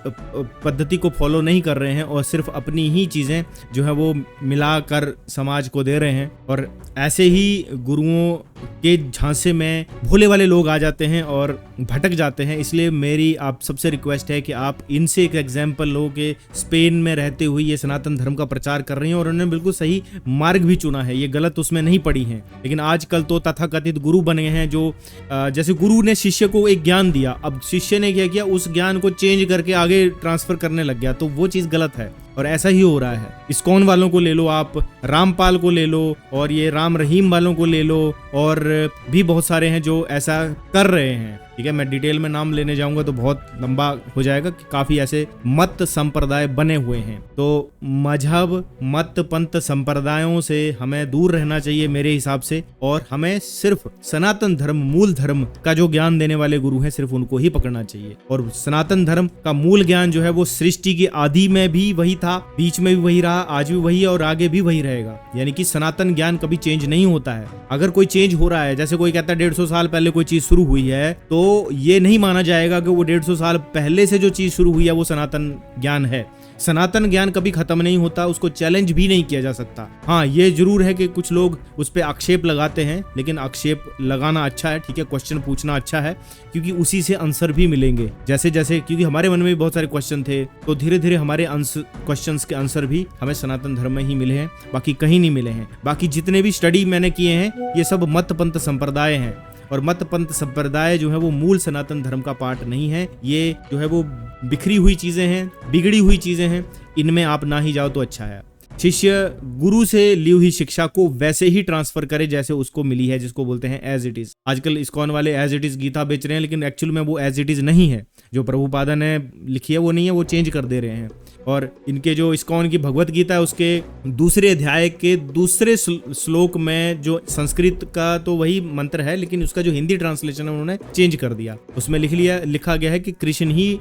पद्धति को फॉलो नहीं कर रहे हैं और सिर्फ अपनी ही चीज़ें जो है वो मिलाकर समाज को दे रहे हैं। और ऐसे ही गुरुओं के झांसे में भोले वाले लोग आ जाते हैं और भटक जाते हैं। इसलिए मेरी आप सबसे रिक्वेस्ट है कि आप इनसे एक एग्जाम्पल लो कि स्पेन में रहते हुए ये सनातन धर्म का प्रचार कर रही हैं, और उन्होंने बिल्कुल सही मार्ग भी चुना है, ये गलत उसमें नहीं पड़ी हैं। लेकिन आजकल तो तथाकथित गुरु बने हैं, जो जैसे गुरु ने शिष्य को एक ज्ञान दिया, अब शिष्य ने क्या किया, उस ज्ञान को चेंज करके आगे ट्रांसफर करने लग गया, तो वो चीज़ गलत है। और ऐसा ही हो रहा है। इस्कॉन वालों को ले लो, आप रामपाल को ले लो, और ये राम रहीम वालों को ले लो, और भी बहुत सारे हैं जो ऐसा कर रहे हैं। ठीक है, मैं डिटेल में नाम लेने जाऊंगा तो बहुत लंबा हो जाएगा कि काफी ऐसे मत संप्रदाय बने हुए हैं। तो मजहब, मत, पंथ संप्रदायों से हमें दूर रहना चाहिए मेरे हिसाब से, और हमें सिर्फ सनातन धर्म, मूल धर्म का जो ज्ञान देने वाले गुरु हैं सिर्फ उनको ही पकड़ना चाहिए। और सनातन धर्म का मूल ज्ञान जो है वो सृष्टि की आदि में भी वही था, बीच में भी वही रहा, आज भी वही है और आगे भी वही रहेगा। यानी कि सनातन ज्ञान कभी चेंज नहीं होता है। अगर कोई चेंज हो रहा है, जैसे कोई कहता है 150 साल पहले कोई चीज शुरू हुई है, तो ये नहीं माना जाएगा कि वो 150 साल पहले से जो चीज शुरू हुई है वो सनातन ज्ञान है। सनातन ज्ञान कभी खत्म नहीं होता, उसको चैलेंज भी नहीं किया जा सकता। हाँ, ये जरूर है कि कुछ लोग उस पर आक्षेप लगाते हैं, लेकिन आक्षेप लगाना अच्छा है, ठीक है, क्वेश्चन पूछना अच्छा है, क्योंकि उसी से आंसर भी मिलेंगे। जैसे जैसे क्योंकि हमारे मन में भी बहुत सारे क्वेश्चन थे, तो धीरे धीरे हमारे क्वेश्चंस के आंसर भी हमें सनातन धर्म में ही मिले हैं, बाकी कहीं नहीं मिले हैं। बाकी जितने भी स्टडी मैंने किए हैं ये सब मत पंथ संप्रदाय हैं, और मत पंथ संप्रदाय जो है वो मूल सनातन धर्म का पार्ट नहीं है। ये जो है वो बिखरी हुई चीजें हैं, बिगड़ी हुई चीजें हैं, इनमें आप ना ही जाओ तो अच्छा है। शिष्य गुरु से ली हुई शिक्षा को वैसे ही ट्रांसफर करे जैसे उसको मिली है, जिसको बोलते हैं एज इट इज। आजकल इस्कॉन वाले एज इट इज गीता बेच रहे हैं, लेकिन एक्चुअल में वो एज इट इज नहीं है। जो प्रभुपादा ने लिखी है वो नहीं है, वो चेंज कर दे रहे हैं। और इनके जो इस्कॉन की भगवत गीता है उसके दूसरे अध्याय के दूसरे श्लोक में जो संस्कृत का तो वही मंत्र है, लेकिन उसका जो हिंदी ट्रांसलेशन है उन्होंने चेंज कर दिया। उसमें लिखा गया है कि कृष्ण ही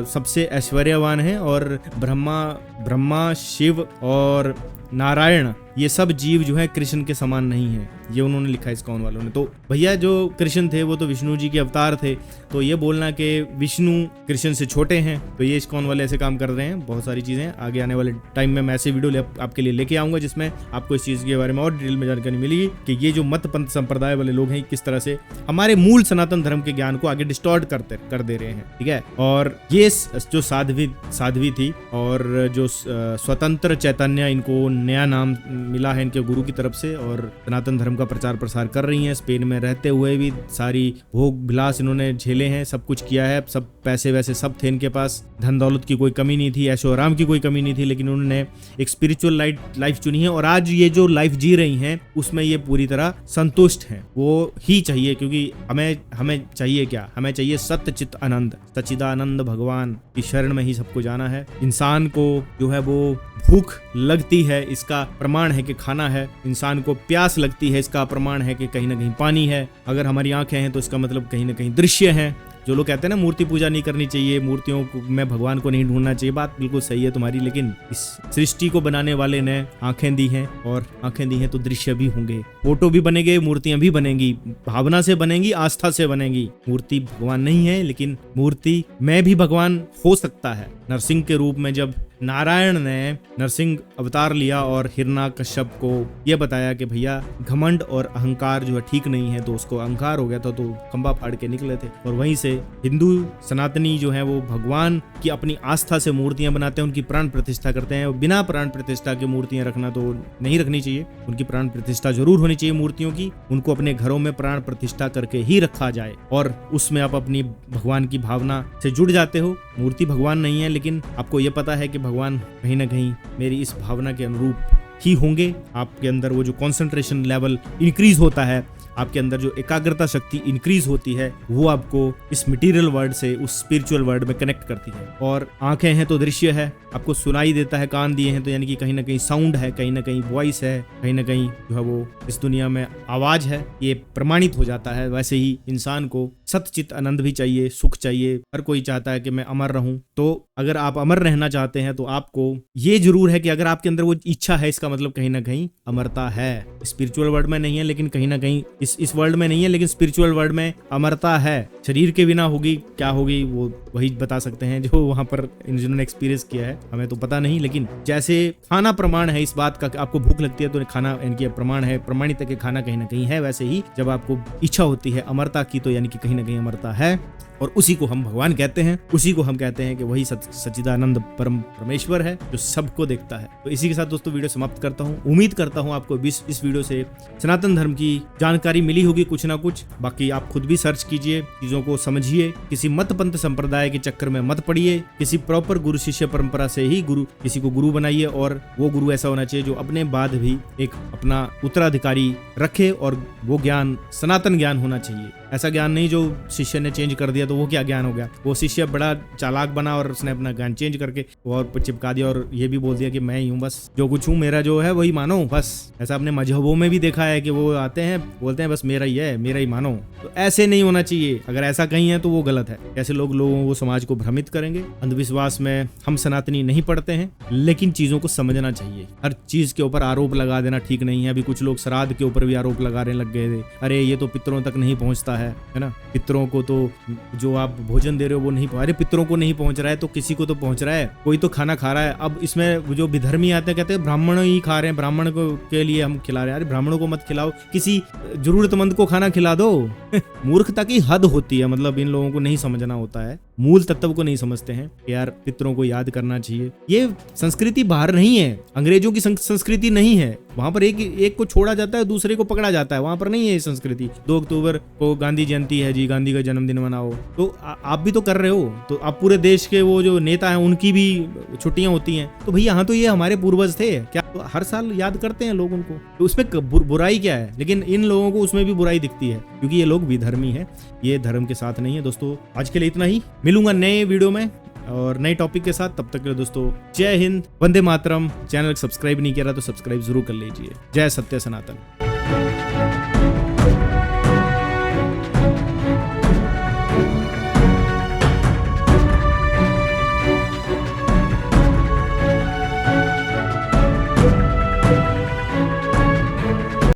सबसे ऐश्वर्यवान है, और ब्रह्मा, शिव और नारायण ये सब जीव जो है कृष्ण के समान नहीं है। ये उन्होंने लिखा है इस्कॉन वालों ने। तो भैया जो कृष्ण थे वो तो विष्णु जी के अवतार थे, तो ये बोलना कि विष्णु कृष्ण से छोटे हैं, तो ये इस्कॉन वाले ऐसे काम कर रहे हैं। बहुत सारी चीजें आगे आने वाले टाइम में मैं ऐसे वीडियो आपके लिए लेके आऊंगा जिसमें आपको इस चीज के बारे में और डिटेल में जानकारी मिलेगी कि ये जो मत पंथ संप्रदाय वाले लोग हैं किस तरह से हमारे मूल सनातन धर्म के ज्ञान को आगे डिस्टॉर्ट कर दे रहे हैं, ठीक है। और ये जो साध्वी थी और जो स्वतंत्र चैतन्य, इनको नया नाम मिला है इनके गुरु की तरफ से, और सनातन धर्म का प्रचार प्रसार कर रही हैं। स्पेन में रहते हुए भी सारी भोग विलास इन्होंने झेले हैं, सब कुछ किया है, सब पैसे वैसे सब थे इनके पास, धन दौलत की कोई कमी नहीं थी, ऐशो आराम की कोई कमी नहीं थी, लेकिन उन्होंने एक स्पिरिचुअल लाइफ चुनी है। और आज ये जो लाइफ जी रही हैं उसमें ये पूरी तरह संतुष्ट हैं। वो ही चाहिए, क्योंकि हमें चाहिए क्या? हमें चाहिए सत्य चित आनंद, सच्चिदानंद भगवान की शरण में ही सबको जाना है। इंसान को जो है वो भूख लगती है, इसका प्रमाण है कि खाना है। इंसान को प्यास लगती है, इसका प्रमाण है कि कहीं ना कहीं पानी है। अगर हमारी आंखें हैं तो इसका मतलब कहीं ना कहीं दृश्य है। जो लोग कहते हैं ना मूर्ति पूजा नहीं करनी चाहिए, मूर्तियों में भगवान को नहीं ढूंढना चाहिए, बात बिल्कुल सही है तुम्हारी, लेकिन इस सृष्टि को बनाने वाले ने आंखें दी हैं, और आंखें दी हैं तो दृश्य भी होंगे, फोटो भी बनेंगे, मूर्तियां भी बनेंगी, भावना से बनेंगी, आस्था से बनेंगी। मूर्ति भगवान नहीं है, लेकिन मूर्ति में भी भगवान हो सकता है। नरसिंह के रूप में जब नारायण ने नरसिंह अवतार लिया और हिरण्यकश्यप को यह बताया कि भैया घमंड और अहंकार जो है ठीक नहीं है, तो उसको अहंकार हो गया था, तो खंबा फाड़ के निकले थे। और वहीं से हिंदू सनातनी जो है वो भगवान की अपनी आस्था से मूर्तियां बनाते हैं, उनकी प्राण प्रतिष्ठा करते हैं। बिना प्राण प्रतिष्ठा की मूर्तियां रखना तो नहीं रखनी चाहिए, उनकी प्राण प्रतिष्ठा जरूर होनी चाहिए मूर्तियों की। उनको अपने घरों में प्राण प्रतिष्ठा करके ही रखा जाए, और उसमें आप अपनी भगवान की भावना से जुड़ जाते हो। मूर्ति भगवान नहीं है, लेकिन आपको यह पता है कि भगवान कहीं ना कहीं मेरी इस भावना के अनुरूप ही होंगे। आपके अंदर वो जो कंसंट्रेशन लेवल इंक्रीज होता है, आपके अंदर जो एकाग्रता शक्ति इंक्रीज होती है, वो आपको इस मटेरियल वर्ल्ड से उस स्पिरिचुअल वर्ल्ड में कनेक्ट करती है। और आंखें हैं तो दृश्य है, आपको सुनाई देता है, कान दिए हैं तो यानी कि कहीं ना कहीं साउंड है, कहीं ना कहीं वॉइस है, कहीं ना कहीं जो है वो इस दुनिया में आवाज है, ये प्रमाणित हो जाता है। वैसे ही इंसान को सतचित आनंद भी चाहिए, सुख चाहिए। हर कोई चाहता है कि मैं अमर रहूं, तो अगर आप अमर रहना चाहते हैं तो आपको ये जरूर है कि अगर आपके अंदर वो इच्छा है, इसका मतलब कहीं ना कहीं अमरता है। स्पिरिचुअल वर्ल्ड में नहीं है, लेकिन कहीं ना कहीं इस वर्ल्ड में नहीं है, लेकिन स्पिरिचुअल वर्ल्ड में अमरता है। शरीर के बिना होगी क्या होगी वो वही बता सकते हैं जो वहां पर जिन्होंने एक्सपीरियंस किया है, हमें तो पता नहीं। लेकिन जैसे खाना प्रमाण है इस बात का, आपको भूख लगती है तो खाना इनकी प्रमाण है, प्रमाणित है कि खाना कहीं ना कहीं है, वैसे ही जब आपको इच्छा होती है अमरता की, तो यानी कि कहीं ना कहीं अमरता है। और उसी को हम भगवान कहते हैं, उसी को हम कहते हैं कि वही सच्चिदानंद परम परमेश्वर है जो सबको देखता है। तो इसी के साथ दोस्तों वीडियो समाप्त करता हूँ। उम्मीद करता हूँ आपको इस वीडियो से सनातन धर्म की जानकारी मिली होगी कुछ ना कुछ। बाकी आप खुद भी सर्च कीजिए, चीजों को समझिए, किसी मत पंथ संप्रदाय के चक्कर में मत पड़िए, किसी प्रॉपर गुरु शिष्य परंपरा से ही किसी को गुरु बनाइए। और वो गुरु ऐसा होना चाहिए जो अपने बाद भी एक अपना उत्तराधिकारी रखे, और वो ज्ञान सनातन ज्ञान होना चाहिए। ऐसा ज्ञान नहीं जो शिष्य ने चेंज कर दिया तो वो क्या ज्ञान हो गया। वो शिष्य बड़ा चालाक बना और उसने अपना ज्ञान चेंज करके और चिपका दिया और ये भी बोल दिया कि मैं ही हूँ, बस जो कुछ हूँ मेरा जो है वही मानो बस। ऐसा अपने मजहबों में भी देखा है कि वो आते हैं बोलते हैं बस मेरा ही है, मेरा ही मानो। तो ऐसे नहीं होना चाहिए। अगर ऐसा कहीं है तो वो गलत है। ऐसे लोग लोगों को, समाज को भ्रमित करेंगे। अंधविश्वास में हम सनातनी नहीं पढ़ते हैं, लेकिन चीजों को समझना चाहिए। हर चीज के ऊपर आरोप लगा देना ठीक नहीं है। अभी कुछ लोग श्राद्ध के ऊपर भी आरोप लगाने लग गए थे, अरे ये तो पितरों तक नहीं पहुंचता है ना, पितरों को तो जो आप भोजन दे रहे हो वो नहीं, अरे पितरों को नहीं पहुंच रहा है तो किसी को तो पहुंच रहा है, कोई तो खाना खा रहा है। अब इसमें जो विधर्मी आते हैं कहते हैं ब्राह्मण ही खा रहे हैं, ब्राह्मण को के लिए हम खिला रहे हैं। अरे ब्राह्मणों को मत खिलाओ, किसी जरूरतमंद को खाना खिला दो। मूर्खता की हद होती है। मतलब इन लोगों को नहीं समझना होता है, मूल तत्व को नहीं समझते हैं। यार पितरों को याद करना चाहिए। ये संस्कृति बाहर नहीं है, अंग्रेजों की संस्कृति नहीं है। वहां पर एक को छोड़ा जाता है, दूसरे को पकड़ा जाता है। वहां पर नहीं है ये संस्कृति। 2 अक्टूबर को गांधी जयंती है जी, गांधी का जन्मदिन मनाओ, तो आप भी तो कर रहे हो। तो आप पूरे देश के वो जो नेता हैं उनकी भी छुट्टियां होती हैं। तो भैया यहाँ तो ये हमारे पूर्वज थे, क्या तो हर साल याद करते हैं लोग उनको, तो उसमें बुराई क्या है? लेकिन इन लोगों को उसमें भी बुराई दिखती है क्योंकि ये लोग विधर्मी हैं, ये धर्म के साथ नहीं है। दोस्तों आज के लिए इतना ही, मिलूंगा नए वीडियो में और नए टॉपिक के साथ। तब तक के लिए दोस्तों जय हिंद, वंदे मातरम। चैनल सब्सक्राइब नहीं किया रहा तो सब्सक्राइब जरूर कर लीजिए। जय सत्य सनातन।